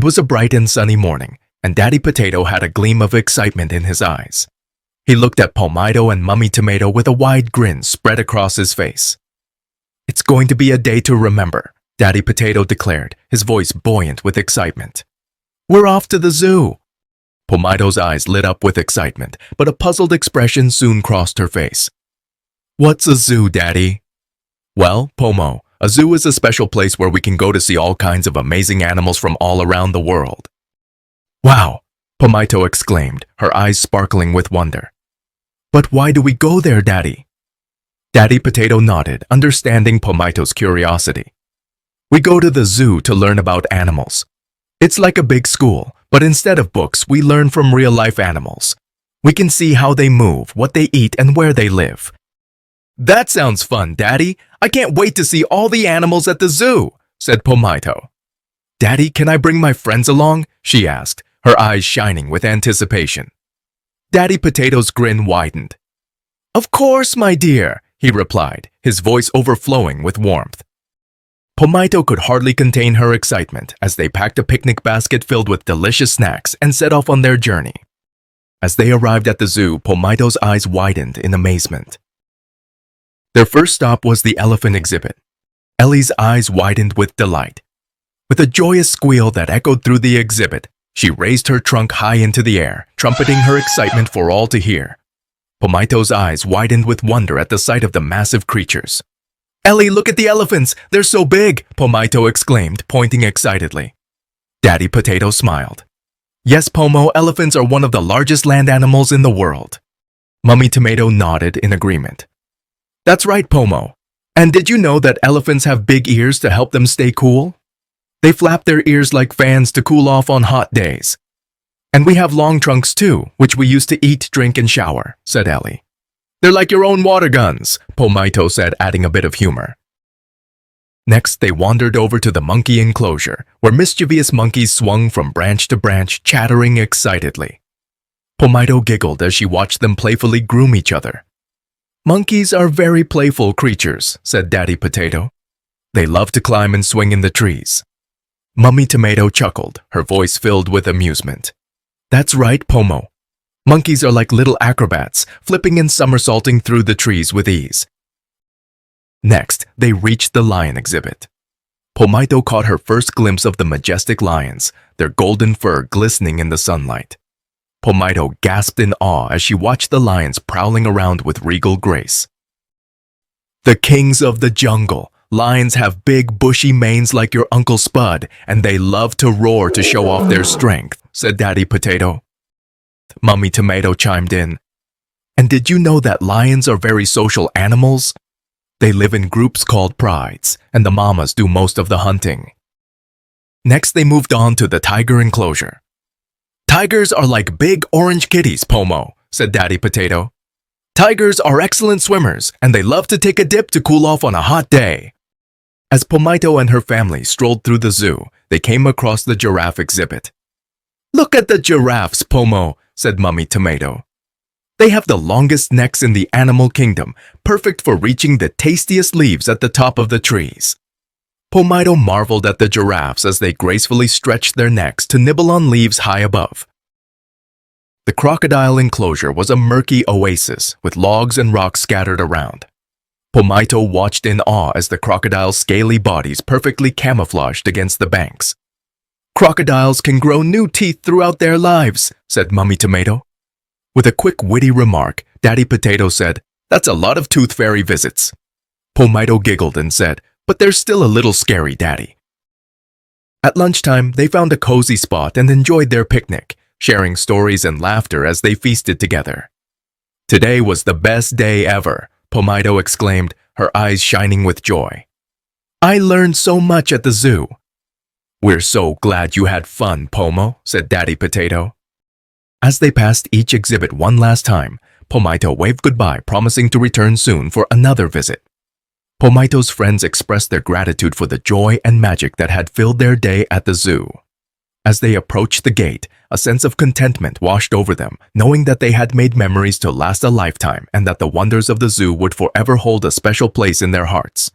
It was a bright and sunny morning, and Daddy Potato had a gleam of excitement in his eyes. He looked at Pomato and Mummy Tomato with a wide grin spread across his face. "It's going to be a day to remember," Daddy Potato declared, his voice buoyant with excitement. "We're off to the zoo." Pomato's eyes lit up with excitement, but a puzzled expression soon crossed her face. "What's a zoo, Daddy?" "Well, Pomo, a zoo is a special place where we can go to see all kinds of amazing animals from all around the world." "Wow!" Pomato exclaimed, her eyes sparkling with wonder. "But why do we go there, Daddy?" Daddy Potato nodded, understanding Pomato's curiosity. "We go to the zoo to learn about animals. It's like a big school, but instead of books, we learn from real-life animals. We can see how they move, what they eat, and where they live." "That sounds fun, Daddy. I can't wait to see all the animals at the zoo," said Pomato. "Daddy, can I bring my friends along?" she asked, her eyes shining with anticipation. Daddy Potato's grin widened. "Of course, my dear," he replied, his voice overflowing with warmth. Pomato could hardly contain her excitement as they packed a picnic basket filled with delicious snacks and set off on their journey. As they arrived at the zoo, Pomato's eyes widened in amazement. Their first stop was the elephant exhibit. Ellie's eyes widened with delight. With a joyous squeal that echoed through the exhibit, she raised her trunk high into the air, trumpeting her excitement for all to hear. Pomato's eyes widened with wonder at the sight of the massive creatures. "Ellie, look at the elephants! They're so big!" Pomato exclaimed, pointing excitedly. Daddy Potato smiled. "Yes, Pomo, elephants are one of the largest land animals in the world." Mummy Tomato nodded in agreement. "That's right, Pomo. And did you know that elephants have big ears to help them stay cool? They flap their ears like fans to cool off on hot days. And we have long trunks too, which we use to eat, drink, and shower," said Ellie. "They're like your own water guns," Pomato said, adding a bit of humor. Next, they wandered over to the monkey enclosure, where mischievous monkeys swung from branch to branch, chattering excitedly. Pomato giggled as she watched them playfully groom each other. "Monkeys are very playful creatures," said Daddy Potato. "They love to climb and swing in the trees." Mummy Tomato chuckled, her voice filled with amusement. "That's right, Pomo. Monkeys are like little acrobats, flipping and somersaulting through the trees with ease." Next, they reached the lion exhibit. Pomato caught her first glimpse of the majestic lions, their golden fur glistening in the sunlight. Pomato gasped in awe as she watched the lions prowling around with regal grace. "The kings of the jungle. Lions have big, bushy manes like your Uncle Spud, and they love to roar to show off their strength," said Daddy Potato. Mummy Tomato chimed in. "And did you know that lions are very social animals? They live in groups called prides, and the mamas do most of the hunting." Next, they moved on to the tiger enclosure. "Tigers are like big orange kitties, Pomo," said Daddy Potato. "Tigers are excellent swimmers, and they love to take a dip to cool off on a hot day." As Pomato and her family strolled through the zoo, they came across the giraffe exhibit. "Look at the giraffes, Pomo," said Mummy Tomato. "They have the longest necks in the animal kingdom, perfect for reaching the tastiest leaves at the top of the trees." Pomato marveled at the giraffes as they gracefully stretched their necks to nibble on leaves high above. The crocodile enclosure was a murky oasis with logs and rocks scattered around. Pomato watched in awe as the crocodile's scaly bodies perfectly camouflaged against the banks. "Crocodiles can grow new teeth throughout their lives," said Mummy Tomato. With a quick witty remark, Daddy Potato said, "That's a lot of tooth fairy visits." Pomato giggled and said, "But they're still a little scary, Daddy." At lunchtime, they found a cozy spot and enjoyed their picnic, sharing stories and laughter as they feasted together. "Today was the best day ever," Pomato exclaimed, her eyes shining with joy. "I learned so much at the zoo." "We're so glad you had fun, Pomo," said Daddy Potato. As they passed each exhibit one last time, Pomato waved goodbye, promising to return soon for another visit. Pomato's friends expressed their gratitude for the joy and magic that had filled their day at the zoo. As they approached the gate, a sense of contentment washed over them, knowing that they had made memories to last a lifetime and that the wonders of the zoo would forever hold a special place in their hearts.